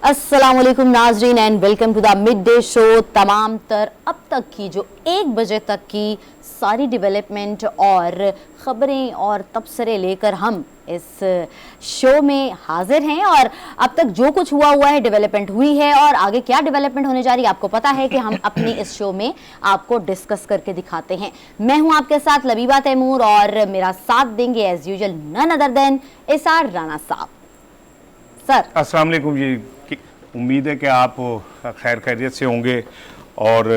अस्सलामुअलैकुम नाजरीन and welcome to the mid day show. तमाम तर अब तक की जो 1 बजे तक की सारी डेवलपमेंट और ख़बरें और तबसरे लेकर हम इस शो में हाजिर हैं और अब तक जो कुछ हुआ है, डेवलपमेंट हुई है और आगे क्या डेवलपमेंट होने जा रही है आपको पता है कि हम अपनी इस शो में आपको डिस्कस करके दिखाते हैं। मैं हूं आपके साथ लबीबा तैमूर और मेरा साथ देंगे as usual none other than Isar Rana sahab. Sir अस्सलाम वालेकुम जी। उम्मीद है कि आप खैर खैरियत से होंगे और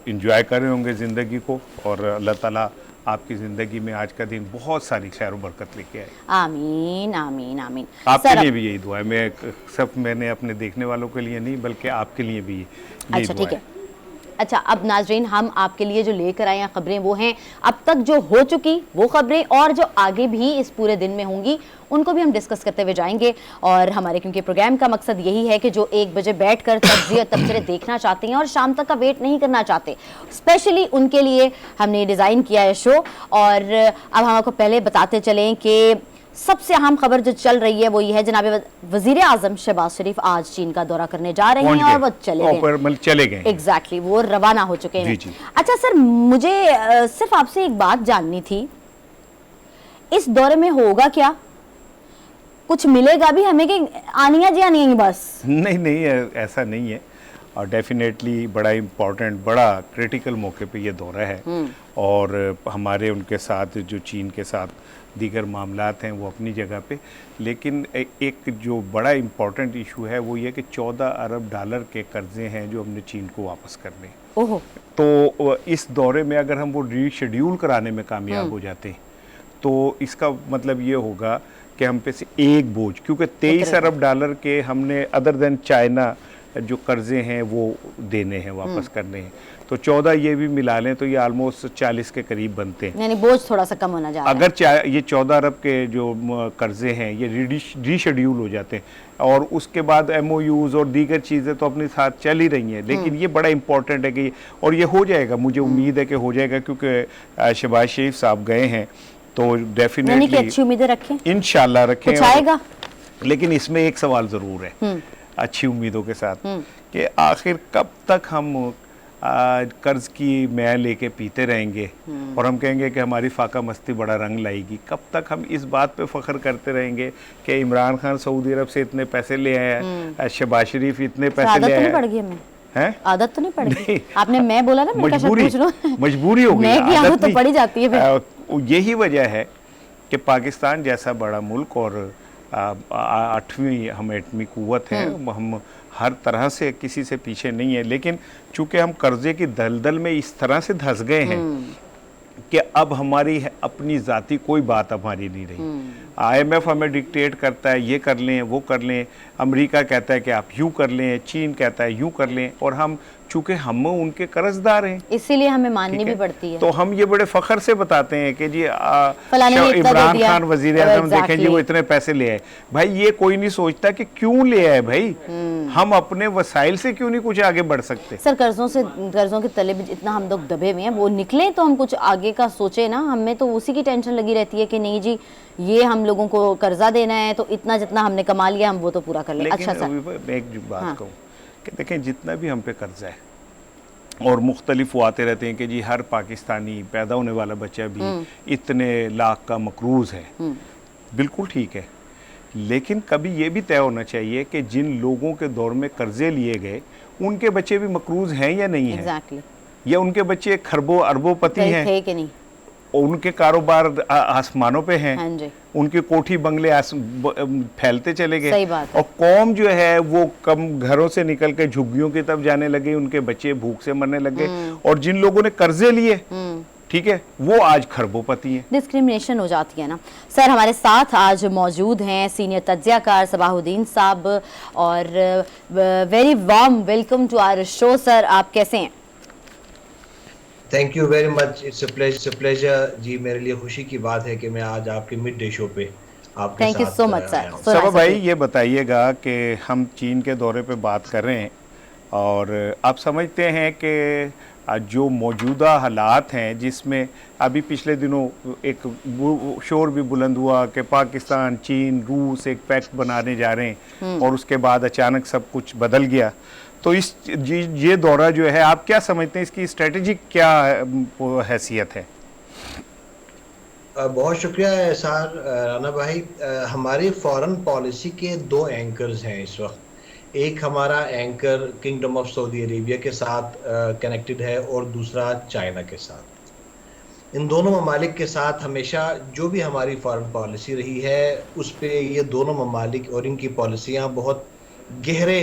इन्जॉय कर रहे होंगे ज़िंदगी को, और अल्लाह ताला आपकी ज़िंदगी में आज का दिन बहुत सारी खैर बरकत लेके आए। आमीन आमीन आमीन। आपके लिए भी यही दुआ है। मैं सब मैंने अपने देखने वालों के लिए नहीं बल्कि आपके लिए भी यही अच्छा दुआ ठीक है। अच्छा अब नाजरीन हम आपके लिए जो लेकर आए हैं खबरें वो हैं अब तक जो हो चुकी वो खबरें और जो आगे भी इस पूरे दिन में होंगी उनको भी हम डिस्कस करते हुए जाएंगे। और हमारे क्योंकि प्रोग्राम का मकसद यही है कि जो 1 बजे बैठकर तज्जिया तबसरे देखना चाहते हैं और शाम तक का वेट नहीं करना चाहते, स्पेशली उनके लिए हमने डिज़ाइन किया है शो। और अब हम आपको पहले बताते चलें कि सबसे अहम खबर जो चल रही है वो ये है जनाब वजीर आजम शहबाज शरीफ आज चीन का दौरा करने जा रहे हैं और वो चले गए एग्जैक्टली वो रवाना हो चुके हैं। अच्छा सर मुझे सिर्फ आपसे एक बात जाननी थी, इस दौरे में होगा क्या, कुछ मिलेगा भी हमें कि आनियां जी आनी बस? नहीं ऐसा नहीं है, और डेफिनेटली बड़ा इम्पोर्टेंट बड़ा क्रिटिकल मौके पे ये दौरा है और हमारे उनके साथ जो चीन के साथ दीगर मामलात हैं वो अपनी जगह पे, लेकिन एक जो बड़ा इम्पोर्टेंट इशू है वो ये कि 14 अरब डॉलर के कर्जे हैं जो हमने चीन को वापस करने। ओहो। तो इस दौरे में अगर हम वो रीशेड्यूल कराने में कामयाब हो जाते हैं तो इसका मतलब ये होगा कि हम पे से एक बोझ, क्योंकि 23 अरब डॉलर के हमने अदर देन चाइना जो कर्जे हैं वो देने हैं, वापस करने हैं, तो 14 ये भी मिला लें तो ये ऑलमोस्ट 40 के करीब बनते हैं, यानी बोझ थोड़ा सा कम होना जा रहा है। अगर ये 14 अरब के जो कर्जे हैं ये रीशेड्यूल हो जाते हैं और उसके बाद MOUs और दीगर चीज़ें तो अपने साथ चल ही रही हैं, लेकिन ये बड़ा इंपॉर्टेंट है कि और ये हो जाएगा, मुझे उम्मीद है कि हो जाएगा, क्योंकि शहबाज शरीफ साहब गए हैं तो डेफिनेटली अच्छी उम्मीदें रखें, इंशाल्लाह रखें, कुछ आएगा। लेकिन इसमें एक सवाल ज़रूर है अच्छी उम्मीदों के साथ कि आखिर कब तक हम कर्ज की मैं लेके पीते रहेंगे और हम कहेंगे कि हमारी फाका मस्ती बड़ा रंग लाएगी, कब तक हम इस बात पे फख्र करते रहेंगे कि इमरान खान सऊदी अरब से इतने पैसे ले आए, शहबाज शरीफ इतने पैसे ले आए। पड़ गई हमें हैं? आदत तो नहीं पड़ गई? आपने मैं बोला ना, मजबूरी हो गई, आदत तो पड़ी जाती है। यही वजह है कि पाकिस्तान जैसा बड़ा मुल्क और 8वीं हम एटमी कुव्वत है, हम हर तरह से किसी से पीछे नहीं है, लेकिन चूंकि हम कर्जे की दलदल में इस तरह से धंस गए हैं कि अब हमारी अपनी ज़ाती कोई बात हमारी नहीं रही। IMF हमें डिक्टेट करता है ये कर लें वो कर लें, अमेरिका कहता है कि आप यूँ कर लें, चीन कहता है यूँ कर लें, और हम चूंकि हम उनके कर्जदार हैं इसीलिए हमें माननी भी पड़ती है। तो हम ये बड़े फख्र से बताते हैं कि जी इमरान खान वजीर आज़म देखें जी वो इतने पैसे ले आए। भाई ये कोई नहीं सोचता कि क्यों ले आए, भाई हम अपने वसाइल से क्यों नहीं कुछ आगे बढ़ सकते? सर कर्जों के तले भी इतना हम लोग दबे हुए हैं, वो निकले तो हम कुछ आगे का सोचे ना, हमें तो उसी की टेंशन लगी रहती है कि नहीं जी ये हम लोगों को कर्जा देना है तो इतना जितना हमने कमा लिया हम वो तो पूरा कर लें। अच्छा सर मैं एक बात कहूँ कि देखें जितना भी हम पे कर्जा है और मुख्तलिफ वो आते रहते हैं कि जी हर पाकिस्तानी पैदा होने वाला बच्चा भी इतने लाख का मकरूज़ है, बिल्कुल ठीक है, लेकिन कभी ये भी तय होना चाहिए कि जिन लोगों के दौर में कर्जे लिए गए उनके बच्चे भी मकरूज़ हैं या नहीं है, या उनके बच्चे खरबों अरबों-पति हैं कि नहीं, उनके कारोबार आसमानों पे हैं, उनके कोठी बंगले फैलते चले गए, और कौम जो है वो कम घरों से निकल के झुग्गियों की तरफ जाने लगे, उनके बच्चे भूख से मरने लगे, और जिन लोगों ने कर्जे लिए ठीक है वो आज खरबोपति हैं। डिस्क्रिमिनेशन हो जाती है ना। सर हमारे साथ आज मौजूद हैं सीनियर तज्जियाकार सबाहुद्दीन साहब, और very warm welcome to our show. Sir आप कैसे हैं? Thank you very much, it's a pleasure ji, मेरे लिए खुशी की बात है कि मैं आज आपके मिड डे शो पे आपके साथ। Thank you so much sir. सब भाई ये बताइएगा कि हम चीन के दौरे पे बात कर रहे हैं और आप समझते हैं कि जो मौजूदा हालात हैं, जिसमें अभी पिछले दिनों एक शोर भी बुलंद हुआ कि पाकिस्तान, चीन, रूस एक पैक्ट बनाने जा रहे हैं और उसके बाद अचानक सब कुछ बदल गया, तो इस ये दौरा जो है, आप क्या समझते हैं इसकी स्ट्रेटेजिक क्या हैसियत है? बहुत शुक्रिया एहसान राना भाई। हमारी फॉरेन पॉलिसी के दो एंकर्स हैं इस वक्त। एक हमारा anchor kingdom of Saudi Arabia के साथ कनेक्टेड है और दूसरा चाइना के साथ। इन दोनों ममालिक के साथ हमेशा जो भी हमारी फॉरेन पॉलिसी रही है उस पे ये दोनों ममालिक और इनकी पॉलिसियाँ बहुत गहरे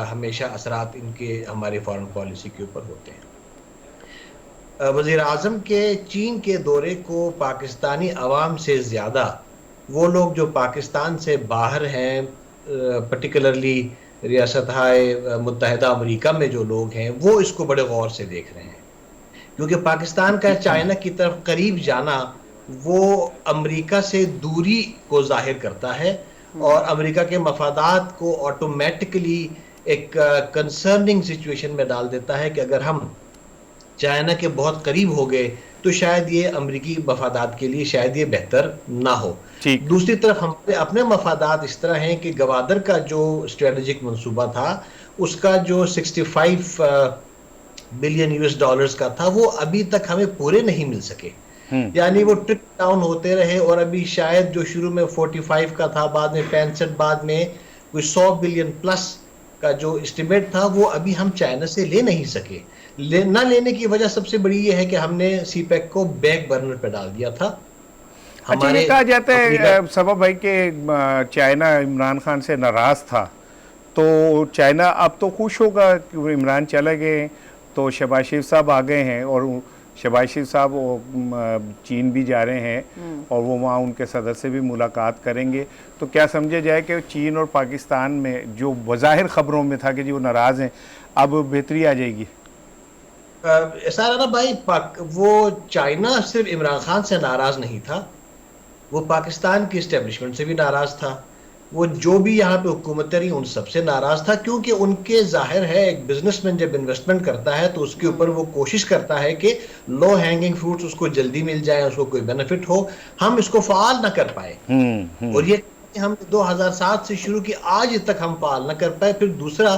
हमेशा असरात इनके हमारी फॉरेन पॉलिसी के ऊपर होते हैं। वज़ीर आज़म के चीन के दौरे को पाकिस्तानी अवाम से ज़्यादा वो लोग जो पाकिस्तान से बाहर हैं, पर्टिकुलरली रियासत-ए मुत्तहिदा अमेरिका में जो लोग हैं, वो इसको बड़े गौर से देख रहे हैं, क्योंकि पाकिस्तान का चाइना की तरफ करीब जाना वो अमेरिका से दूरी को जाहिर करता है और अमेरिका के मफादात को ऑटोमेटिकली एक कंसर्निंग सिचुएशन में डाल देता है कि अगर हम चाइना के बहुत करीब हो गए तो शायद ये अमेरिकी मफादात के लिए शायद ये बेहतर ना हो। दूसरी तरफ हमारे अपने मफादात इस तरह हैं कि गवादर का जो स्ट्रेटेजिक मंसूबा था उसका जो 65 बिलियन यूएस डॉलर्स का था वो अभी तक हमें पूरे नहीं मिल सके। यानी वो ट्रिप डाउन होते रहे और अभी शायद जो शुरू में 45 का था, बाद में 65, बाद में कोई 100 बिलियन प्लस का जो एस्टिमेट था वो अभी हम चाइना से ले नहीं सके। ना लेने की वजह सबसे बड़ी ये है कि हमने सीपैक को बैक बर्नर पे डाल दिया था। अच्छा, ये कहा जाता है सबब भाई कि चाइना इमरान खान से नाराज था, तो चाइना अब तो खुश होगा कि इमरान चले गए, तो शहबाज शरीफ साहब आ गए हैं और शहबाज शरीफ साहब चीन भी जा रहे हैं और वो वहाँ उनके सदर से भी मुलाकात करेंगे, तो क्या समझा जाए कि चीन और पाकिस्तान में जो बज़ाहिर ख़बरों में था कि जी वो नाराज़ हैं, अब बेहतरी आ जाएगी? ऐसा ना भाई, वो चाइना सिर्फ इमरान खान से नाराज़ नहीं था, वो पाकिस्तान की इस्टेब्लिशमेंट से भी नाराज़ था, वो जो भी यहाँ पे हुकूमतें रही उन सबसे नाराज़ था, क्योंकि उनके जाहिर है एक बिजनेसमैन जब इन्वेस्टमेंट करता है तो उसके ऊपर वो कोशिश करता है कि लो हैंगिंग फ्रूट्स उसको जल्दी मिल जाए, उसको कोई बेनिफिट हो, हम इसको फ़ाल ना कर पाए। और ये हम 2007 से शुरू की आज तक हम फ़ाल ना कर पाए। फिर दूसरा,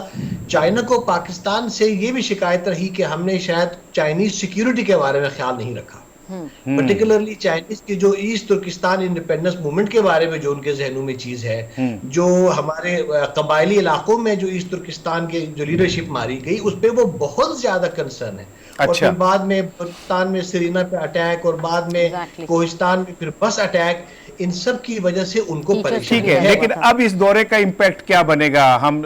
चाइना को पाकिस्तान से ये भी शिकायत रही कि हमने शायद चाइनीज सिक्योरिटी के बारे में ख्याल नहीं रखा, पर्टिकुलरली चाइनीज की जो ईस्ट तुर्किस्तान इंडिपेंडेंस मूवमेंट के बारे में जो उनके जहनों में चीज है, जो हमारे कबायली इलाकों में जो ईस्ट तुर्किस्तान के जो लीडरशिप मारी गई उस पर वो बहुत ज्यादा कंसर्न है। अच्छा। और फिर बाद में पाकिस्तान में सीरिया पे अटैक और बाद में कोहिस्तान में फिर बस अटैक, इन सब की वजह से उनको परेशानी है। लेकिन अब इस दौरे का इम्पैक्ट क्या बनेगा? हम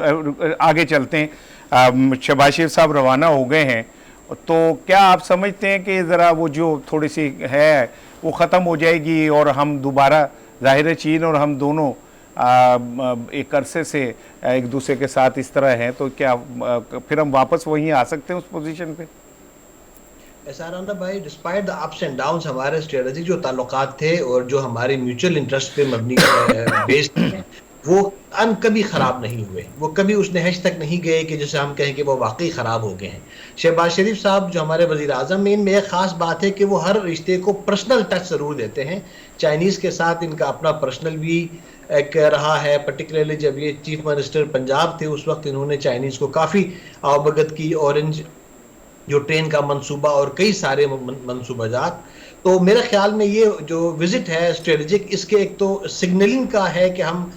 आगे चलते हैं। शहबाज शरीफ साहब रवाना हो गए हैं, तो क्या आप समझते हैं कि ज़रा वो जो थोड़ी सी है वो ख़त्म हो जाएगी और हम दोबारा, ज़ाहिर है चीन और हम दोनों एक अरसे से एक दूसरे के साथ इस तरह हैं, तो क्या फिर हम वापस वहीं आ सकते हैं उस पोजीशन पे? ऐसा रहा भाई, despite the ups and downs, हमारे स्ट्रेटेजिक जो ताल्लुकात थे और जो हमारे म्यूचुअल इंटरेस्ट पे मबनी बेस्ड थे वो कभी ख़राब नहीं हुए, वो कभी उस नहज तक नहीं गए कि जैसे हम कहें कि वो वाकई ख़राब हो गए हैं। शहबाज शरीफ साहब जो हमारे वज़ीर आज़म में, इनमें एक ख़ास बात है कि वो हर रिश्ते को पर्सनल टच ज़रूर देते हैं। चाइनीज़ के साथ इनका अपना पर्सनल भी एक रहा है, पर्टिकुलरली जब ये चीफ मिनिस्टर पंजाब थे उस वक्त इन्होंने चाइनीज़ को काफ़ी अवगत की, ऑरेंज जो ट्रेन का मंसूबा और कई सारे मंसूबाजात। तो मेरे ख्याल में ये जो विज़िट है स्ट्रेटेजिक, इसके एक तो सिग्नलिंग का है कि हम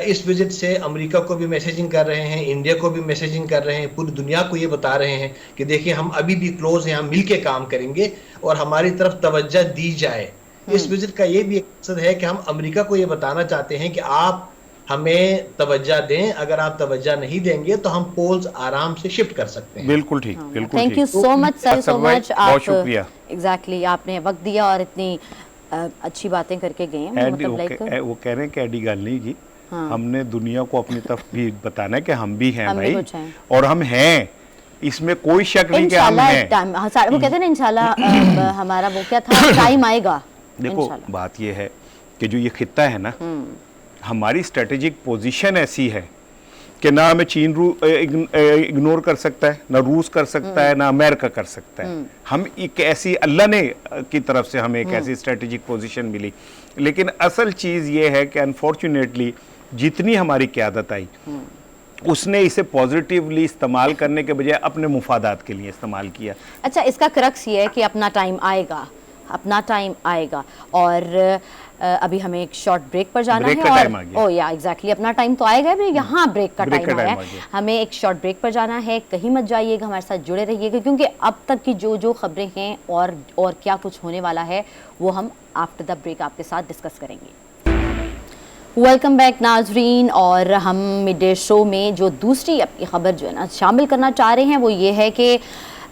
इस विजिट से अमेरिका को भी मैसेजिंग कर रहे हैं, इंडिया को भी मैसेजिंग कर रहे हैं, पूरी दुनिया को ये बता रहे हैं कि देखिए हम अभी भी क्लोज हैं, हम मिल के काम करेंगे और हमारी तरफ तवज्जो दी जाए। इस विजिट का ये भी एक मकसद है कि हम अमेरिका को ये बताना चाहते हैं कि आप हमें तवज्जो दें, अगर आप तवज्जो नहीं देंगे तो हम पोल्स आराम से शिफ्ट कर सकते हैं। बिल्कुल ठीक, बिल्कुल। Thank you so much sir, so much. बहुत शुक्रिया। एग्जैक्टली, आपने वक्त दिया और इतनी अच्छी बातें करके गए हैं। मतलब लाइक वो कह रहे हैं कि ऐडी गल नहीं की, हमने दुनिया को अपनी तरफ भी बताना है कि हम भी हैं भाई, और हम हैं, इसमें कोई शक नहीं कि हम हैं। वो कहते हैं ना इंशाल्लाह हमारा वो क्या था, टाइम आएगा। देखो बात ये है कि जो ये खित्ता है ना, हमारी स्ट्रेटेजिक पोजीशन ऐसी है कि ना हमें चीन इग्नोर कर सकता है, ना रूस कर सकता है, ना अमेरिका कर सकता है। हम एक ऐसी अल्लाह ने की तरफ से हमें एक ऐसी स्ट्रेटेजिक पोजीशन मिली। लेकिन असल चीज़ ये है कि अनफॉर्चुनेटली जितनी हमारी क़यादत आई उसने इसे पॉजिटिवली इस्तेमाल करने के बजाय अपने मुफादात के लिए इस्तेमाल किया। अच्छा, इसका क्रक्स ये है कि अपना टाइम आएगा, अपना टाइम आएगा, और अभी हमें एक शॉर्ट ब्रेक पर जाना है। और या एग्जैक्टली अपना टाइम तो आएगा भी, यहाँ ब्रेक का टाइम आया है। हमें एक शॉर्ट ब्रेक पर जाना है, कहीं मत जाइएगा, हमारे साथ जुड़े रहिएगा, क्योंकि अब तक की जो खबरें हैं और क्या कुछ होने वाला है वो हम आफ्टर द ब्रेक आपके साथ डिस्कस करेंगे। वेलकम बैक नाजरीन, और हम मिड डे शो में जो दूसरी अपनी खबर जो है ना शामिल करना चाह रहे हैं वो ये है कि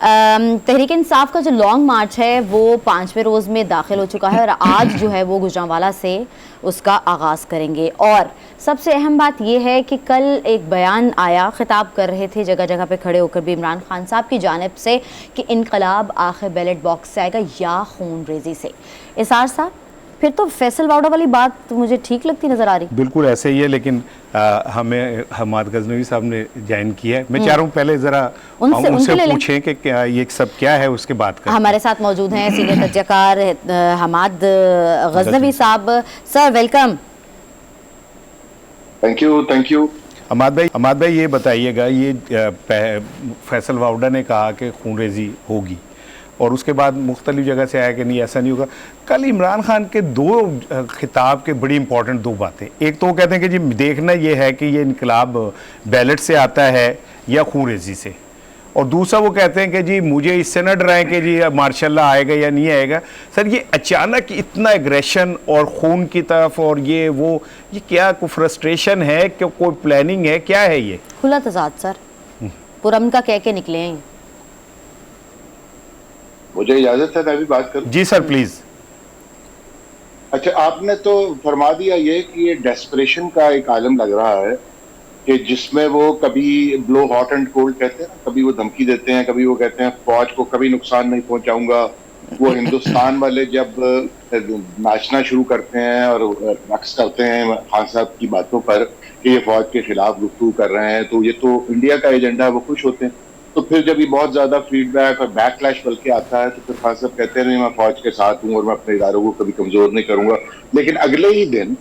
तहरीक इंसाफ का जो लॉन्ग मार्च है वो 5वें रोज़ में दाखिल हो चुका है, और आज जो है वो गुजरांवाला से उसका आगाज़ करेंगे। और सबसे अहम बात यह है कि कल एक बयान आया, खिताब कर रहे थे जगह जगह पे खड़े होकर भी इमरान खान साहब की जानिब से कि इनकलाब आखिर बैलेट बॉक्स से आएगा या खून रेजी से। इसार साहब, फिर तो फैसल वाउडा वाली बात तो मुझे ठीक लगती नजर आ रही। बिल्कुल ऐसे ही है, लेकिन हमें हमाद गजनवी साहब ने ज्वाइन किया है। मैं चाह रहा हूँ पहले जरा उनसे पूछें कि क्या ये सब क्या है, उसके बाद हमारे साथ मौजूद हैं सीनियर तज्ज़ियाकार हमाद गजनवी साहब। Sir welcome. Thank you. Hamad भाई ये बताइएगा, ये फैसल वाउडा ने कहा कि खूनरेजी होगी और उसके बाद मुख्तलिफ जगह से आया कि नहीं ऐसा नहीं होगा। कल इमरान खान के दो खिताब के बड़ी इंपॉर्टेंट दो बातें, एक तो वो कहते हैं कि जी देखना ये है कि ये इनकलाब बैलेट से आता है या खूनरेजी से, और दूसरा वो कहते हैं कि जी मुझे इससे न डराएं कि जी मार्शल लॉ आएगा या नहीं आएगा। सर ये अचानक इतना एग्रेशन और खून की तरफ और ये क्या कोई फ्रस्ट्रेशन है, क्या कोई प्लानिंग है, क्या है ये? खुला तजाद सर, पुरम का कह के निकले हैं। मुझे इजाजत है मैं भी बात करूं? जी सर प्लीज। अच्छा, आपने तो फरमा दिया ये कि ये डेस्परेशन का एक आलम लग रहा है कि जिसमें वो कभी ब्लो हॉट एंड कोल्ड कहते हैं ना, कभी वो धमकी देते हैं, कभी वो कहते हैं फौज को कभी नुकसान नहीं पहुंचाऊंगा। वो हिंदुस्तान वाले जब नाचना शुरू करते हैं और रक्स करते हैं खान साहब की बातों पर कि ये फौज के खिलाफ गुफ्तगू कर रहे हैं, तो ये तो इंडिया का एजेंडा है, वो खुश होते हैं। तो फिर जब ये बहुत ज्यादा फीडबैक और बैकलैश बल्कि आता है तो फिर खान साहब कहते हैं नहीं मैं फौज के साथ हूँ और मैं अपने इदारों को कभी कमजोर नहीं करूंगा। लेकिन अगले ही दिन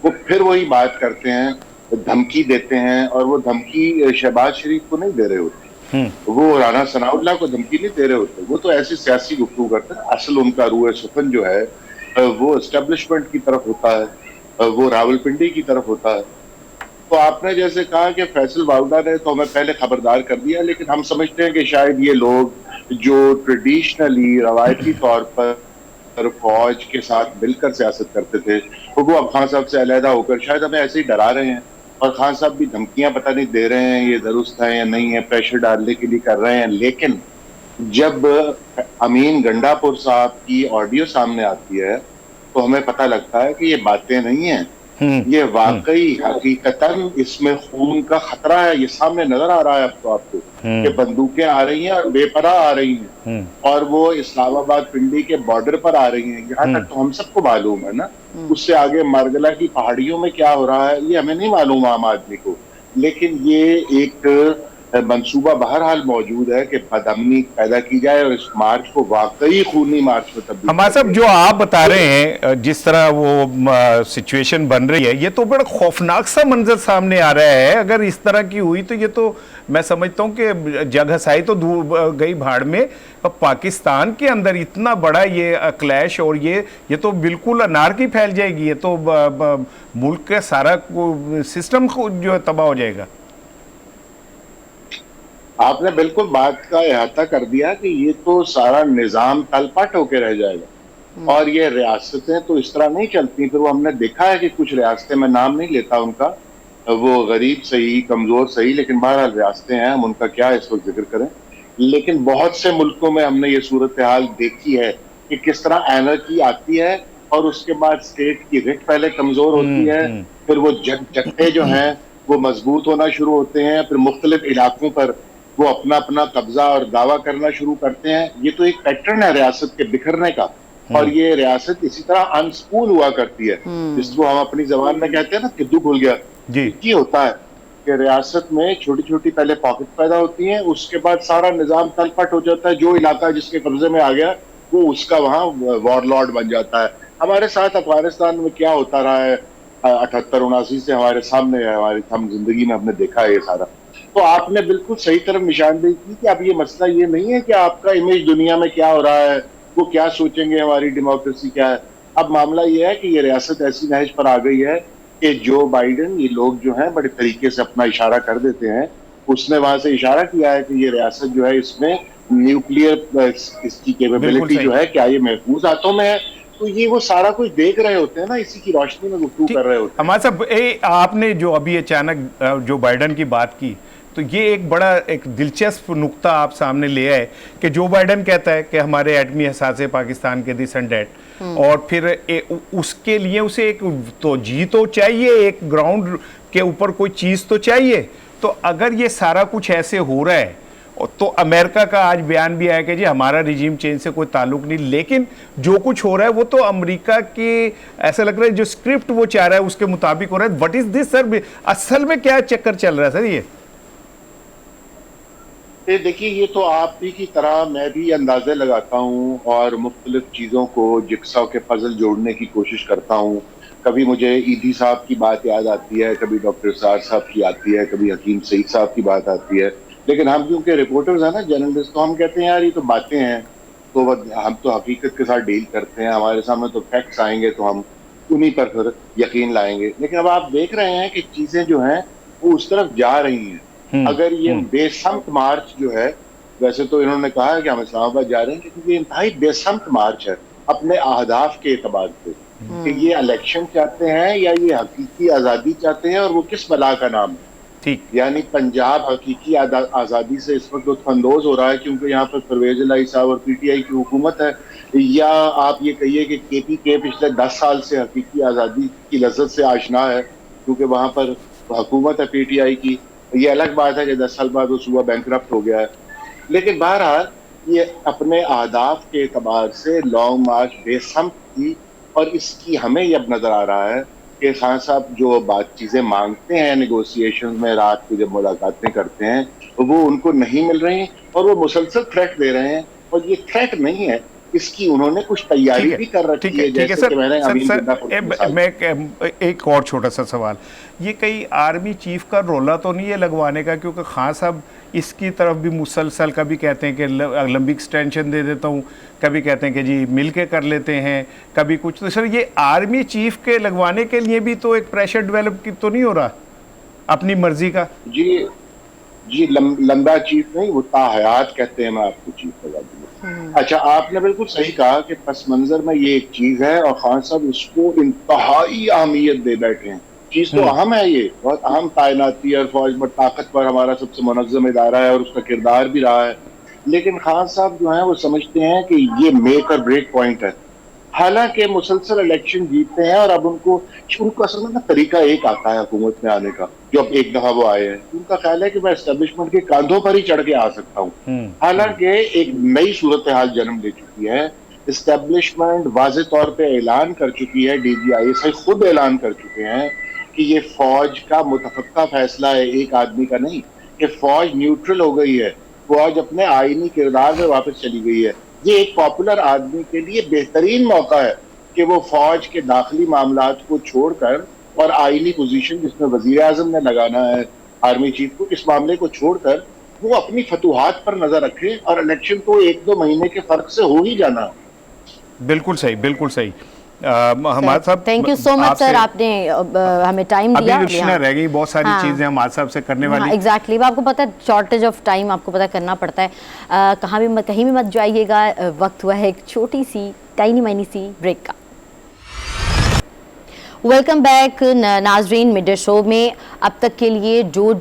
वो फिर वही बात करते हैं, धमकी देते हैं, और वो धमकी शहबाज शरीफ को नहीं दे रहे होते, वो राना सनाउल्लाह को धमकी नहीं दे रहे होते, वो तो ऐसी सियासी गुफ्तगू करते हैं। असल उनका रूह सुखन जो है वो एस्टेब्लिशमेंट की तरफ होता है, वो रावलपिंडी की तरफ होता है। तो आपने जैसे कहा कि फैसल वाउडा ने तो हमें पहले खबरदार कर दिया, लेकिन हम समझते हैं कि शायद ये लोग जो ट्रेडिशनली रवायती तौर पर फौज के साथ मिलकर सियासत करते थे, तो वो अब खान साहब से अलहदा होकर शायद हमें ऐसे ही डरा रहे हैं, और खान साहब भी धमकियां पता नहीं दे रहे हैं ये दुरुस्त है या नहीं है, प्रेशर डालने के लिए कर रहे हैं। लेकिन जब अमीन गंडापुर साहब की ऑडियो सामने आती है तो हमें पता लगता है कि ये बातें नहीं है, ये वाकई हकीकतन इसमें खून का खतरा है। ये सामने नजर आ रहा है अब तो आपको कि बंदूकें आ रही हैं और बेपनाह आ रही हैं, और वो इस्लामाबाद पिंडी के बॉर्डर पर आ रही हैं। यहाँ तक तो हम सबको मालूम है ना, उससे आगे मारगला की पहाड़ियों में क्या हो रहा है ये हमें नहीं मालूम आम आदमी को, लेकिन ये एक मंसूबा बहरहाल मौजूद है कि बदअमनी पैदा की जाए और इस मार्च को वाकई खूनी मार्च में तब्दील। हमारे साहब जो आप बता रहे हैं जिस तरह वो सिचुएशन बन रही है, ये तो बड़ा खौफनाक सा मंजर सामने आ रहा है। अगर इस तरह की हुई तो ये तो मैं समझता हूँ कि जग हसाई तो दूर गई भाड़ में, पाकिस्तान के अंदर इतना बड़ा ये क्लैश और ये तो बिल्कुल अनारकी फैल जाएगी, ये तो मुल्क का सारा सिस्टम जो है तबाह हो जाएगा। आपने बिल्कुल बात का अहाता कर दिया कि ये तो सारा निजाम तलपट होके रह जाएगा, और ये रियासतें तो इस तरह नहीं चलती। फिर वो हमने देखा है कि कुछ रियासतें, मैं नाम नहीं लेता उनका, वो गरीब सही कमजोर सही, लेकिन बहरहाल रियासतें हैं, हम उनका क्या इस वक्त जिक्र करें, लेकिन बहुत से मुल्कों में हमने ये सूरत हाल देखी है कि किस तरह एनर्जी आती है और उसके बाद स्टेट की रिट पहले कमजोर होती है, फिर वो जत्थे जो हैं वो मजबूत होना शुरू होते हैं, फिर मुख्तलिफ इलाकों पर वो अपना अपना कब्जा और दावा करना शुरू करते हैं। ये तो एक पैटर्न है रियासत के बिखरने का, और ये रियासत इसी तरह अनस्कूल हुआ करती है, जिसको हम अपनी जबान में कहते हैं ना किद्दू भूल गया, जी ये होता है। कि रियासत में छोटी छोटी पहले पॉकेट पैदा होती हैं, उसके बाद सारा निज़ाम तलपट हो जाता है, जो इलाका जिसके कब्जे में आ गया वो उसका वहाँ वॉरलॉर्ड बन जाता है। हमारे साथ अफगानिस्तान में क्या होता रहा है 78-79 से हमारे सामने है, हमारी हम जिंदगी में हमने देखा है ये सारा। तो आपने बिल्कुल सही तरफ निशानदेही की कि अब ये मसला ये नहीं है कि आपका इमेज दुनिया में क्या हो रहा है, वो क्या सोचेंगे, हमारी डेमोक्रेसी क्या है। अब मामला ये है कि ये रियासत ऐसी नहज पर आ गई है कि जो बाइडेन, ये लोग जो हैं बड़े तरीके से अपना इशारा कर देते हैं। उसने वहां से इशारा किया है कि ये रियासत जो है इसमें न्यूक्लियर इसकी कैपेबिलिटी जो है क्या ये महफूज हाथों में है। तो ये वो सारा कुछ देख रहे होते हैं ना, इसी की रोशनी में गुफ्तगू कर रहे होते हैं। हमारे साहब आपने जो अभी अचानक जो बाइडन की बात की, तो ये एक बड़ा एक दिलचस्प नुक्ता आप सामने ले आए कि जो बाइडन कहता है कि हमारे एटमी असासे पाकिस्तान के दिस एंड दैट, और फिर उसके लिए उसे एक तो जी तो चाहिए, एक ग्राउंड के ऊपर कोई चीज़ तो चाहिए। तो अगर ये सारा कुछ ऐसे हो रहा है तो अमेरिका का आज बयान भी आया कि जी हमारा रिजीम चेंज से कोई ताल्लुक नहीं, लेकिन जो कुछ हो रहा है वो तो अमेरिका के ऐसा लग रहा है जो स्क्रिप्ट वो चाह रहा है उसके मुताबिक हो रहा है। व्हाट इज दिस सर, असल में क्या चक्कर चल रहा है सर ये? देखिए, ये तो आप ही की तरह मैं भी अंदाजे लगाता हूँ और मुख्तलिफ चीज़ों को जिक्सा के पजल जोड़ने की कोशिश करता हूँ। कभी मुझे ईदी साहब की बात याद आती है, कभी डॉक्टर सार साहब की आती है, कभी हकीम सईद साहब की बात आती है। लेकिन हम क्योंकि रिपोर्टर्स हैं ना, जर्नलिस्ट, तो हम कहते हैं यार ये तो बातें हैं, तो हम तो हकीकत के साथ डील करते हैं, हमारे सामने तो फैक्ट्स आएंगे तो हम उन्हीं पर फिर यकीन लाएंगे। लेकिन अब आप देख रहे हैं कि चीज़ें जो हैं वो उस तरफ जा रही हैं। अगर ये बेसमत मार्च जो है, वैसे तो इन्होंने कहा है कि हम इस्लामाबाद जा रहे हैं, लेकिन ये इंतहाई बेसमत मार्च है अपने अहदाफ के एतबार से कि ये इलेक्शन चाहते हैं या ये हकीकी आज़ादी चाहते हैं, और वो किस बला का नाम है। ठीक, यानी पंजाब हकीकी आज़ादी से इस वक्त लुत्फानंदोज हो रहा है क्योंकि यहाँ पर परवेज इलाही साहब और PTI की हुकूमत है, या आप ये कहिए कि KPK पिछले 10 साल से हकीकी आज़ादी की लज्जत से आशना है क्योंकि वहाँ पर हुकूमत है PTI की। ये अलग बात है कि 10 साल बाद वो सूबा बैंकरप्ट हो गया है। लेकिन बहरहाल ये अपने अहदाफ के एतबार से लॉन्ग मार्च बेसमत थी, और इसकी हमें ये अब नज़र आ रहा है कि खान साहब जो चीज़ें मांगते हैं नेगोशिएशन में, रात को जब मुलाकातें करते हैं, वो उनको नहीं मिल रही, और वो मुसलसल थ्रेट दे रहे हैं। और ये थ्रेट नहीं है, इसकी उन्होंने कुछ तैयारी भी कर रखी है। जैसे कि मैंने मैं एक और छोटा सा सवाल, ये कहीं आर्मी चीफ का रोला तो नहीं है लगवाने का? क्योंकि खान साहब इसकी तरफ भी मुसलसल कभी कहते हैं कि लंबी एक्सटेंशन दे देता हूँ, कभी कहते हैं कि जी मिल के कर लेते हैं, कभी कुछ। तो सर ये आर्मी चीफ के लगवाने के लिए भी तो एक प्रेशर डेवलप तो नहीं हो रहा अपनी मर्जी का? जी लंबा चीफ नहीं, वो ताहयात कहते हैं, मैं आपको चीफ लगा दूंगा। अच्छा, आपने बिल्कुल सही कहा कि पस मंजर में ये एक चीज है और खान साहब इसको इंतहाई अहमियत दे बैठे हैं। चीज तो अहम है, ये बहुत अहम तैनाती और फौज में ताकतवर हमारा सबसे मुनज़्ज़म इदारा है और उसका किरदार भी रहा है। लेकिन खान साहब जो है वो समझते हैं कि ये मेक और ब्रेक पॉइंट है। हालांकि मुसलसल इलेक्शन जीतते हैं और अब उनको असल में तरीका एक आता है हुकूमत में आने का, जो अब एक दफा वो आए हैं, उनका ख्याल है कि मैं एस्टेब्लिशमेंट के कांधों पर ही चढ़ के आ सकता हूँ। हालांकि एक नई सूरत हाल जन्म ले चुकी है। एस्टेब्लिशमेंट वाज़े तौर पे ऐलान कर चुकी है, DGI खुद ऐलान कर चुके हैं कि ये फौज का मुतफ़क्का फैसला है, एक आदमी का नहीं, कि फौज न्यूट्रल हो गई है, फौज अपने आईनी किरदार में वापस चली गई है। ये एक पॉपुलर आदमी के लिए बेहतरीन मौका है कि वो फौज के दाखिली मामलात को छोड़कर और आईनी पोजीशन जिसमें वजीर आजम ने लगाना है आर्मी चीफ को, इस मामले को छोड़कर वो अपनी फतूहात पर नजर रखे, और इलेक्शन तो 1-2 महीने के फर्क से हो ही जाना। बिल्कुल सही, बिल्कुल सही। हमारे साहब thank you so much sir, आपने हमें टाइम दिया। अभी रह गई बहुत सारी चीजें हमारे साहब से करने वाली। एग्जैक्टली, आपको पता है शॉर्टेज ऑफ टाइम आपको पता करना पड़ता है। कहीं भी मत जाइएगा, वक्त हुआ है एक छोटी सी टाइनी माइनी सी ब्रेक का। वेलकम बैक नाजरीन, मिड डे शो में अब तक के लिए जो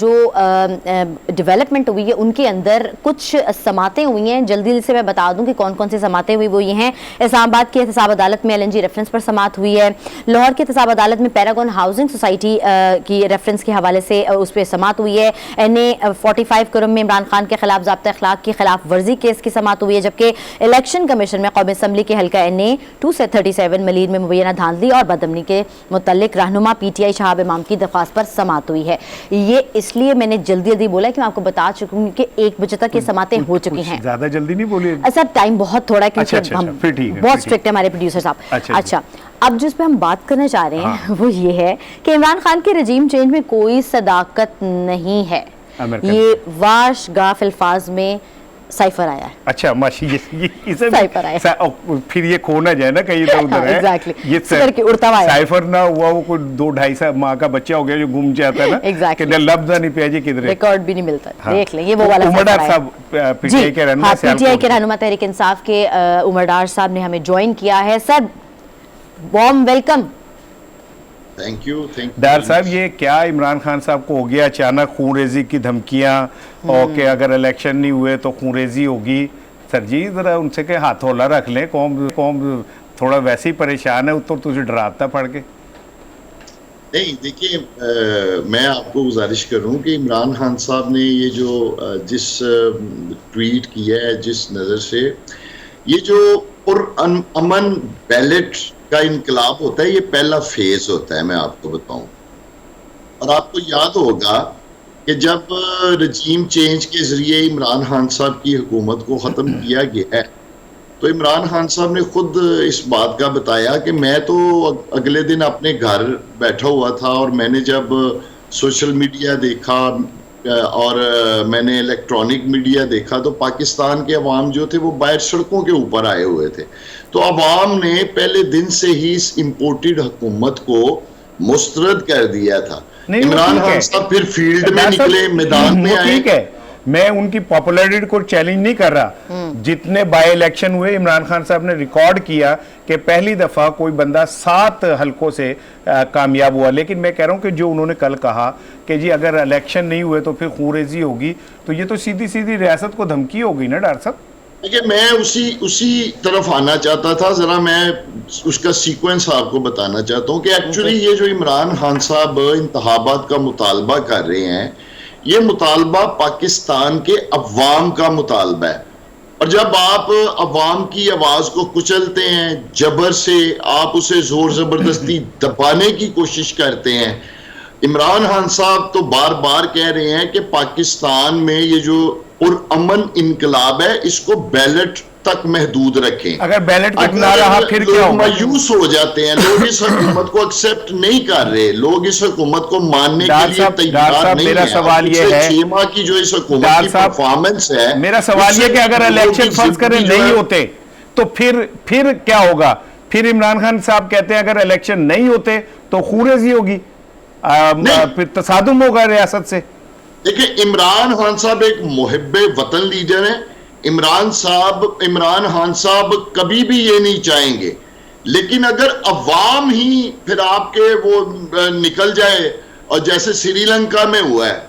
डेवलपमेंट हुई है उनके अंदर कुछ समातें हुई हैं। जल्दी से मैं बता दूं कि कौन कौन सी समातें हुई। वो ये हैं, इस्लामाबाद की एहतसाब अदालत में LNG रेफरेंस पर समात हुई है। लाहौर की एहतसाब अदालत में पैरागॉन हाउसिंग सोसाइटी की रेफरेंस के हवाले से उस पर समात हुई है। NA 45 कुरम में इमरान खान के खिलाफ ज़ाब्ता अखलाक की खिलाफ वर्जी केस की समात हुई है। जबकि इलेक्शन कमीशन में कौमी असम्बली के हल्का NA 2 से 37 मलीद में मुबैना धांधली और बदअमनी के मुतल्लिक रहनुमा पीटीआई शहाब इमाम की दरख्वास्त पर समाअत हुई है। ये इसलिए मैंने जल्दी जल्दी बोला कि मैं आपको बता चुकी हूँ कि 1 बजे तक ये समातें हो चुकी हैं। ज्यादा जल्दी नहीं बोलिए सर, टाइम बहुत थोड़ा है क्योंकि हम फिर ठीक है, बहुत स्ट्रिक्ट है हमारे प्रोड्यूसर साहब। अच्छा, अब जिस पे हम बात करना चाह रहे हैं वो ये है कि इमरान खान के रजीम चेंज में कोई सदाकत नहीं है। ये वाश गाफ अल्फाज में साइफर आया है। अच्छा माशी, इसे साइफर आया फिर ये खो ना जाए ना कहीं इधर उधर है। एग्जैक्टली, ये करके उड़ता हुआ साइफर ना हुआ, वो कोई 2-2.5 माह का बच्चा हो गया जो घूम जाता है ना। एग्जैक्टली, लफ्ज़ नहीं पिया जी किधर, रिकॉर्ड भी नहीं मिलता। देख लें, ये वो वाला उमरडार साहब पीटीआई के रहनुमा, पीटीआई के रहनुमा तहरीक इंसाफ के उमरडार साहब ने हमें ज्वाइन किया है। Sir, warm welcome. Thank you Dar sahab, ये क्या इमरान खान साहब को हो गया अचानक खूनरेजी की धमकियां, और कि अगर इलेक्शन नहीं हुए तो खूनरेजी होगी? सर जी जरा उनसे के हाथ होला रख लें, कौम थोड़ा वैसे ही परेशान है, तो तुझे डराता पड़ के। नहीं देखिए, मैं आपको गुजारिश करूं कि इमरान खान साहब ने ये जो जिस ट्वीट किया है, जिस नज़र से ये जो पुरअमन बैलेट का इनकलाब होता है, ये पहला फेज होता है, मैं आपको बताऊं। और आपको याद होगा कि जब रजीम चेंज के जरिए इमरान खान साहब की हुकूमत को ख़त्म किया गया है, तो इमरान खान साहब ने खुद इस बात का बताया कि मैं तो अगले दिन अपने घर बैठा हुआ था और मैंने जब सोशल मीडिया देखा और मैंने इलेक्ट्रॉनिक मीडिया देखा तो पाकिस्तान के अवाम जो थे वो बाहर सड़कों के ऊपर आए हुए थे। तो अवाम ने पहले दिन से ही इस इम्पोर्टेड हुकूमत को मुस्तरद कर दिया था। इमरान खान साहब फिर फील्ड में निकले, मैदान में आए। ठीक है, मैं उनकी पॉपुलैरिटी को चैलेंज नहीं कर रहा। जितने बाय इलेक्शन हुए इमरान खान साहब ने रिकॉर्ड किया कि पहली दफा कोई बंदा 7 हलकों से कामयाब हुआ। लेकिन मैं कह रहा हूं कि जो उन्होंने कल कहा कि जी अगर इलेक्शन नहीं हुए तो फिर खूनरेजी होगी, तो ये तो सीधी सीधी रियासत को धमकी होगी ना डॉक्टर साहब। देखिए, मैं उसी तरफ आना चाहता था। जरा मैं उसका सीक्वेंस आपको बताना चाहता हूं कि एक्चुअली ये जो इमरान खान साहब इंतखाबात का मुतालबा कर रहे हैं, ये मुतालबा पाकिस्तान के अवाम का मुतालबा है। और जब आप अवाम की आवाज को कुचलते हैं, जबर से आप उसे जोर जबरदस्ती दबाने की कोशिश करते हैं। इमरान खान साहब तो बार बार कह रहे हैं कि पाकिस्तान में ये जो पुरअमन इनकलाब है, इसको बैलेट तक महदूद रखें। अगर बैलेट तक ना रहा फिर क्या होगा? मायूस हो जाते हैं लोग, इस हुकूमत को एक्सेप्ट नहीं कर रहे, लोग इस हुकूमत को मानने के लिए तैयार नहीं मेरा है। सवाल ये है, 6 माह की जो इस हुकूमत की परफॉर्मेंस है, मेरा सवाल ये कि अगर इलेक्शन फर्ज करें नहीं होते तो फिर क्या होगा? फिर इमरान खान साहब कहते हैं अगर इलेक्शन नहीं होते तो खूनरेजी होगी, फिर तसादुम होगा रियासत से। देखिए, इमरान खान साहब एक मुहिब्बे वतन लीडर हैं। इमरान खान साहब कभी भी ये नहीं चाहेंगे, लेकिन अगर अवाम ही फिर आपके वो निकल जाए, और जैसे श्रीलंका में हुआ है,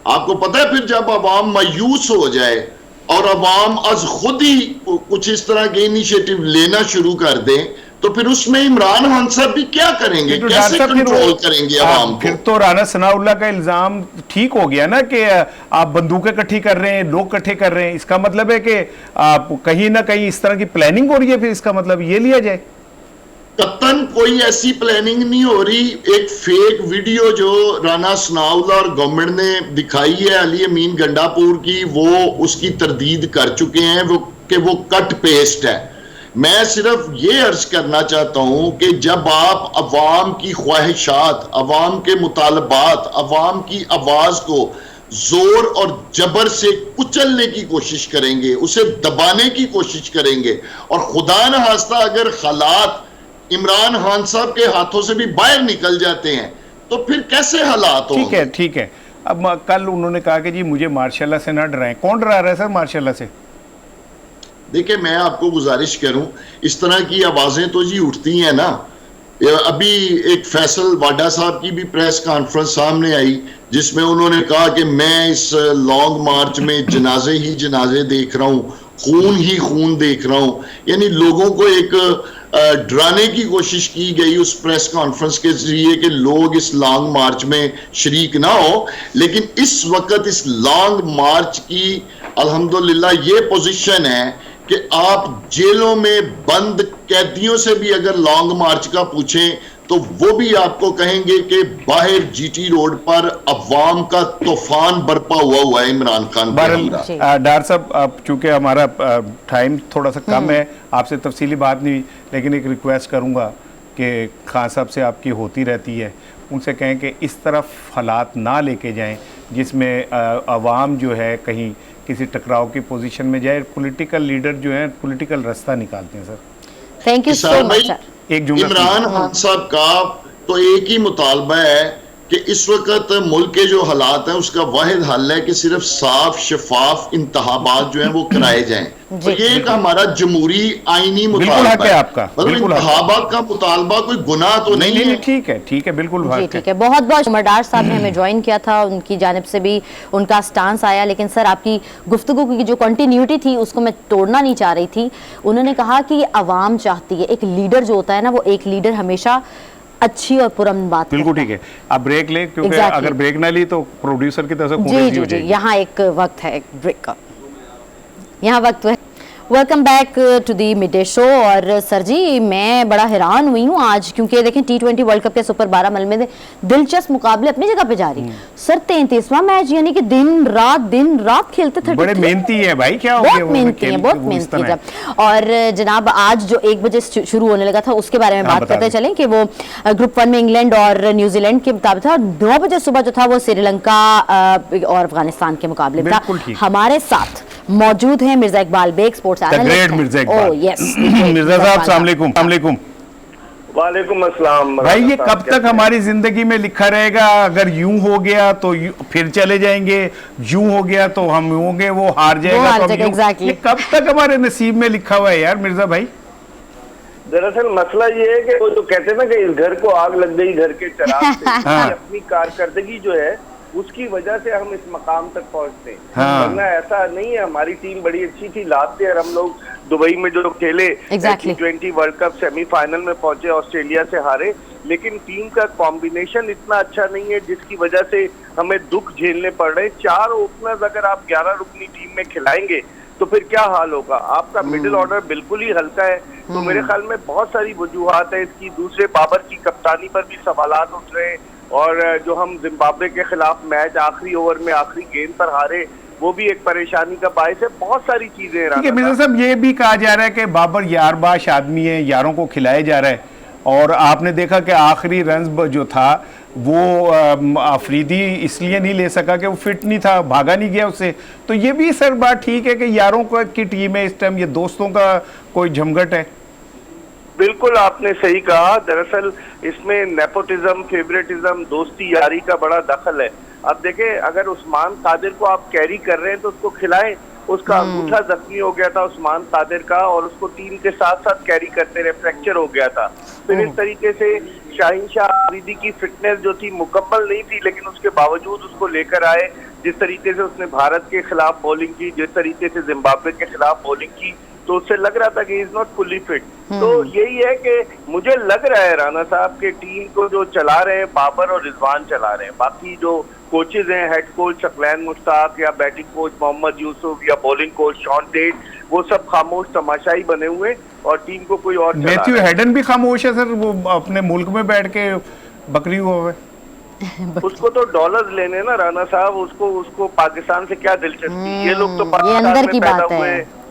आपको पता है, फिर जब अवाम मायूस हो जाए और अवाम आज खुद ही कुछ इस तरह के इनिशिएटिव लेना शुरू कर दें, तो फिर उसमें इमरान खान साहब भी क्या करेंगे, कैसे कंट्रोल करेंगे अवाम को? फिर तो राना सनाउल्लाह का इल्जाम ठीक हो गया ना कि आप बंदूकें इकट्ठी कर रहे हैं, लोग इकट्ठे कर रहे हैं। इसका मतलब है कि आप कहीं ना कहीं इस तरह की प्लानिंग हो रही है, फिर इसका मतलब ये लिया जाए? कतन कोई ऐसी प्लानिंग नहीं हो रही। एक फेक वीडियो जो राना सनाउल्लाह और गवर्नमेंट ने दिखाई है अली अमीन गंडापुर की, वो उसकी तरदीद कर चुके हैं वो कट पेस्ट है। मैं सिर्फ ये अर्ज करना चाहता हूं कि जब आप अवाम की ख्वाहिशात, अवाम के मुतालबात, अवाम की आवाज को जोर और जबर से कुचलने की कोशिश करेंगे, उसे दबाने की कोशिश करेंगे, और खुदा न खास्ता अगर हालात इमरान खान साहब के हाथों से भी बाहर निकल जाते हैं, तो फिर कैसे हालात होंगे? ठीक है। अब कल उन्होंने कहा कि जी मुझे मार्शाल्लाह से ना डराएं। कौन डरा रहा है सर मार्शाल्लाह से? देखिए, मैं आपको गुजारिश करूं, इस तरह की आवाजें तो जी उठती हैं ना। अभी एक फैसल वाडा साहब की भी प्रेस कॉन्फ्रेंस सामने आई, जिसमें उन्होंने कहा कि मैं इस लॉन्ग मार्च में जनाजे ही जनाजे देख रहा हूं, खून ही खून देख रहा हूं। यानी लोगों को एक डराने की कोशिश की गई उस प्रेस कॉन्फ्रेंस के जरिए कि लोग इस लॉन्ग मार्च में शरीक ना हो। लेकिन इस वक्त इस लॉन्ग मार्च की अल्हम्दुलिल्लाह ये पोजीशन है कि आप जेलों में बंद कैदियों से भी अगर लॉन्ग मार्च का पूछें तो वो भी आपको कहेंगे कि बाहर जीटी रोड पर अवाम का तूफान बरपा हुआ है इमरान खान के हमरा। डार साहब, अब चूंकि हमारा टाइम थोड़ा सा कम है, आपसे तफसीली बात नहीं, लेकिन एक रिक्वेस्ट करूंगा कि खान साहब से आपकी होती रहती है, उनसे कहें कि इस तरफ हालात ना लेके जाएं जिसमें अवाम जो है कहीं किसी टकराव की पोजीशन में जाए। पॉलिटिकल लीडर जो है पॉलिटिकल रास्ता निकालते हैं sir. Thank you so much sir. एक जुमला इमरान खान साहब का तो एक ही मुतालबा है कि इस वक्त मुल्क के जो हालात हैं उसका वाहिद हल है कि सिर्फ साफ शफाफ इंतखाबात जो हैं वो कराए जाएं। तो ये एक हमारा जमहूरी आईनी मुतालबा है आपका। मतलब इंतखाबात का मुतालबा कोई गुनाह तो नहीं है। ठीक है, ठीक है, बिल्कुल ठीक है। बहुत बहुत उमरडार साहब ने हमें ज्वाइन किया था, उनकी जानिब से भी उनका स्टांस आया, लेकिन सर आपकी गुफ्तगू की जो कंटिन्यूटी थी उसको मैं तोड़ना नहीं चाह रही थी। उन्होंने कहा कि आवाम चाहती है, एक लीडर जो होता है ना, वो एक लीडर हमेशा अच्छी और पुरअमन बात। बिल्कुल ठीक है, आप ब्रेक ले, क्योंकि अगर ब्रेक ना ली तो प्रोड्यूसर की तरफ से जी, यहाँ एक वक्त है, एक ब्रेक का यहाँ वक्त है। Welcome back to the mid day show. और सर जी, मैं बड़ा हैरान हुई हूँ आज, क्योंकि देखें T20 वर्ल्ड कप के सुपर 12 मलबे में दिलचस्प मुकाबले अपनी जगह पे जारी। सर 33वां मैच, यानी कि दिन रात खेलते थे। बड़े मेहनती है भाई, क्या हो गया, बहुत मेहनती है। और जनाब आज जो 1 बजे शुरू होने लगा था उसके बारे में बात करते चलें कि वो ग्रुप 1 में इंग्लैंड और न्यूजीलैंड के मुकाबले था। 9 बजे सुबह जो था वो श्रीलंका और अफगानिस्तान के मुकाबले में था। हमारे साथ मौजूद हैं मिर्जा इकबाल बेग, स्पोर्ट्स एनालिस्ट। मिर्जा इकबाल, मिर्जा साहब अस्सलाम वालेकुम। वालेकुम अस्सलाम। भाई ये कब तक हमारी जिंदगी में लिखा रहेगा? अगर यूं हो गया तो फिर चले जाएंगे, यूं हो गया तो हम होंगे, वो हार जाएगा तो exactly। ये कब तक हमारे नसीब में लिखा हुआ है यार मिर्जा भाई? दरअसल मसला ये है कि वो जो कहते हैं ना कि इस घर को आग लग गई घर के चिराग से, अपनी कारकर्दगी जो है उसकी वजह से हम इस मकाम तक पहुंचते हैं। वरना ऐसा नहीं है, हमारी टीम बड़ी अच्छी थी। लास्ट ईयर हम लोग दुबई में जो खेले T20 वर्ल्ड कप सेमीफाइनल में पहुंचे, ऑस्ट्रेलिया से हारे, लेकिन टीम का कॉम्बिनेशन इतना अच्छा नहीं है जिसकी वजह से हमें दुख झेलने पड़ रहे। 4 ओपनर्स अगर आप 11 रुकनी टीम में खिलाएंगे तो फिर क्या हाल होगा? आपका मिडिल ऑर्डर बिल्कुल ही हल्का है। तो मेरे ख्याल में बहुत सारी वजूहात है इसकी। दूसरे बाबर की कप्तानी पर भी सवालात उठ रहे हैं, और जो हम जिम्बाब्वे के खिलाफ मैच आखिरी ओवर में आखिरी गेंद पर हारे, वो भी एक परेशानी का बायस है। बहुत सारी चीजें हैं। ठीक है मिर्जा साहब, ये भी कहा जा रहा है कि बाबर यारबाश आदमी है, यारों को खिलाया जा रहा है, और आपने देखा कि आखिरी रन जो था वो अफरीदी इसलिए नहीं ले सका कि वो फिट नहीं था, भागा नहीं गया उससे। तो ये भी सर बात ठीक है कि यारों की टीम है इस टाइम, ये दोस्तों का कोई झमघट है। बिल्कुल आपने सही कहा। दरअसल इसमें नेपोटिज्म, फेवरेटिज्म, दोस्ती यारी का बड़ा दखल है। अब देखें, अगर उस्मान कादिर को आप कैरी कर रहे हैं तो उसको खिलाएं। उसका अंगूठा जख्मी हो गया था उस्मान कादिर का, और उसको टीम के साथ साथ कैरी करते रहे, फ्रैक्चर हो गया था। फिर इस तरीके से शाहीन शाह अफरीदी की फिटनेस जो थी मुकम्मल नहीं थी, लेकिन उसके बावजूद उसको लेकर आए। जिस तरीके से उसने भारत के खिलाफ बॉलिंग की, जिस तरीके से जिम्बाब्वे के खिलाफ बॉलिंग की, तो उससे लग रहा था कि इज नॉट फुली फिट। तो यही है कि मुझे लग रहा है राणा साहब के टीम को जो चला रहे हैं बाबर और रिजवान चला रहे हैं। बाकी जो कोचेज हैं, हेड कोच शकलैन मुश्ताक या बैटिंग कोच मोहम्मद यूसुफ या बॉलिंग कोच शॉन टेट, वो सब खामोश तमाशाई बने हुए, और टीम को कोई और मैथ्यू हेडन भी खामोश है सर, वो अपने मुल्क में बैठ के बकरी हुआ है। उसको तो डॉलर्स लेने ना राणा साहब, उसको पाकिस्तान से क्या दिलचस्पी? ये लोग तो पाकिस्तान अंदर की में पैदा बात हुए, है।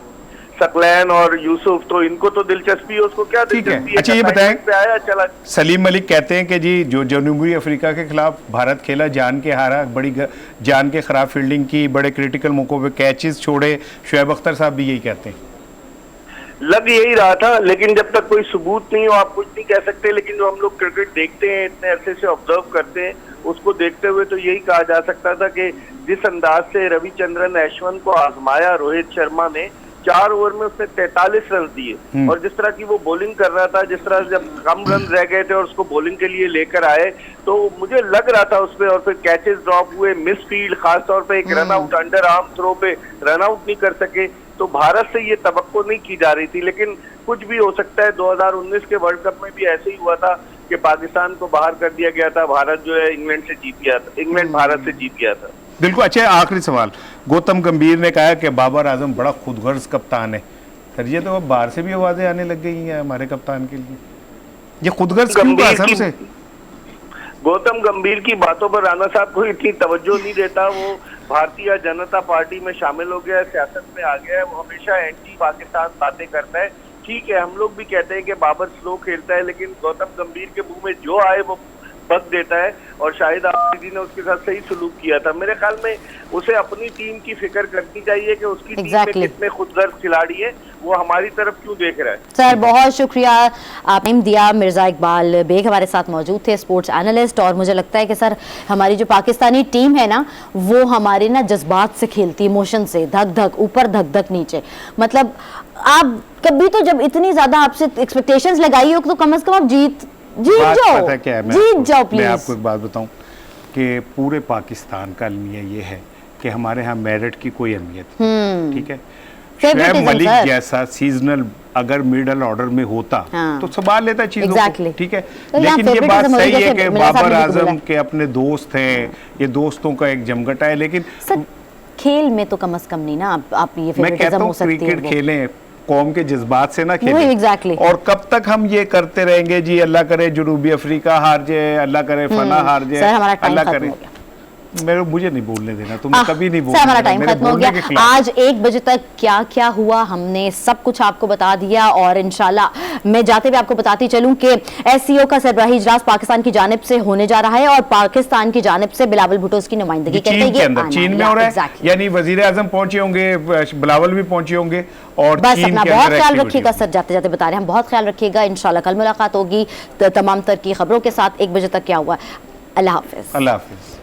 सकलैन और यूसुफ, तो इनको तो दिलचस्पी है, उसको क्या दिलचस्पी है? अच्छा ये बताएं, आया चला। सलीम मलिक कहते हैं कि जी जो जनूबी अफ्रीका के खिलाफ भारत खेला, जान के हारा, बड़ी जान के खराब फील्डिंग की, बड़े क्रिटिकल मौकों पे कैचेस छोड़े। शुएब अख्तर साहब भी यही कहते हैं। लग यही रहा था, लेकिन जब तक कोई सबूत नहीं हो आप कुछ नहीं कह सकते। लेकिन जो हम लोग क्रिकेट देखते हैं, इतने अरसे से ऑब्जर्व करते हैं, उसको देखते हुए तो यही कहा जा सकता था कि जिस अंदाज से रविचंद्रन अश्विन को आजमाया रोहित शर्मा ने, 4 ओवर में उसने 43 रन दिए, और जिस तरह की वो बॉलिंग कर रहा था, जिस तरह जब कम रन रह गए थे और उसको बॉलिंग के लिए लेकर आए, तो मुझे लग रहा था उसपे। और फिर कैचेस ड्रॉप हुए, मिस फील्ड, खासतौर पे एक run out under arm throw पे रन आउट नहीं कर सके। तो भारत से ये तवक्को नहीं की जा रही थी, लेकिन कुछ भी हो सकता है। 2019 के वर्ल्ड कप में भी ऐसे ही हुआ था कि पाकिस्तान को बाहर कर दिया गया था, भारत जो है इंग्लैंड से जीत गया था, इंग्लैंड भारत से जीत गया था। बिल्कुल। अच्छा आखिरी सवाल, गौतम गंभीर ने कहा कि बाबर आजम बड़ा खुदगर्ज कप्तान है। सर ये तो अब बाहर से भी आवाजें आने लग गई हैं हमारे कप्तान के लिए। ये खुदगर्ज क्यों कहा सर उसे? गौतम गंभीर की बातों पर राणा साहब को इतनी तवज्जो नहीं देता। वो भारतीय जनता पार्टी में शामिल हो गया है, सियासत में आ गया है, वो हमेशा एंटी पाकिस्तान बातें करता है। ठीक है, हम लोग भी कहते हैं कि बाबर स्लो खेलता है, लेकिन गौतम गंभीर के मुंह में जो आए वो बक देता है, और शायद आफरीदी ने उसके साथ सही सलूक किया था। मेरे ख्याल में उसे अपनी टीम की फिक्र करनी चाहिए कि उसकी टीम में कितने खुदगर्ज खिलाड़ी है, वो हमारी तरफ क्यों देख रहा है। सर बहुत शुक्रिया, आपने दिया। मिर्जा इकबाल बेग हमारे साथ मौजूद थे, स्पोर्ट्स एनालिस्ट। और मुझे लगता है कि सर हमारी जो पाकिस्तानी टीम है ना, वो हमारे ना जज्बात से खेलती, इमोशन से, धक धक ऊपर धक धक नीचे। मतलब आप कभी तो जब इतनी ज्यादा आपसे एक्सपेक्टेशंस लगाई हो तो कम से कम आप जीत जाओ, पता क्या है, जीत जाओ प्लीज। मैं आपको एक बात बताऊं कि पूरे पाकिस्तान का अलमिया ये है कि हमारे यहाँ मेरिट की कोई अहमियत नहीं, ठीक है। शुएब मलिक जैसा सीजनल अगर मिडल ऑर्डर में होता तो संभाल लेता चीजों को, ठीक है। लेकिन ये बात सही है कि बाबर आजम के अपने दोस्त हैं, ये दोस्तों का एक जमघटा है, लेकिन खेल में तो कम से कम नहीं ना आप ये मैं कहता हूँ क्रिकेट खेलें, कौम के जज्बात से ना खेलें। exactly. और कब तक हम ये करते रहेंगे जी, अल्लाह करे जनूबी अफ्रीका हार जाए, अल्लाह करे फला हार जाए, अल्लाह करे। मुझे नहीं बोलने देना, तुम कभी नहीं बोलना। हमारा टाइम खत्म हो गया। आज 1 बजे तक क्या क्या हुआ हमने सब कुछ आपको बता दिया, और इंशाल्लाह मैं जाते हुए आपको बताती चलूं कि एससीओ का सरबराही इजलास पाकिस्तान की जानिब से होने जा रहा है, और पाकिस्तान की जानिब से बिलावल भुट्टो की नुमाइंदगी चीन के अंदर, चीन में हो रहा है, यानी वजीर आजम पहुंचे होंगे, बिलावल भी पहुंचे होंगे, और बस अपना बहुत ख्याल रखिएगा। सर जाते जाते बता रहे हैं, हम बहुत ख्याल रखिएगा। इंशाल्लाह कल मुलाकात होगी तमाम तर की खबरों के साथ। 1 बजे तक क्या हुआ। अल्लाह हाफिज। अल्लाह हाफिज।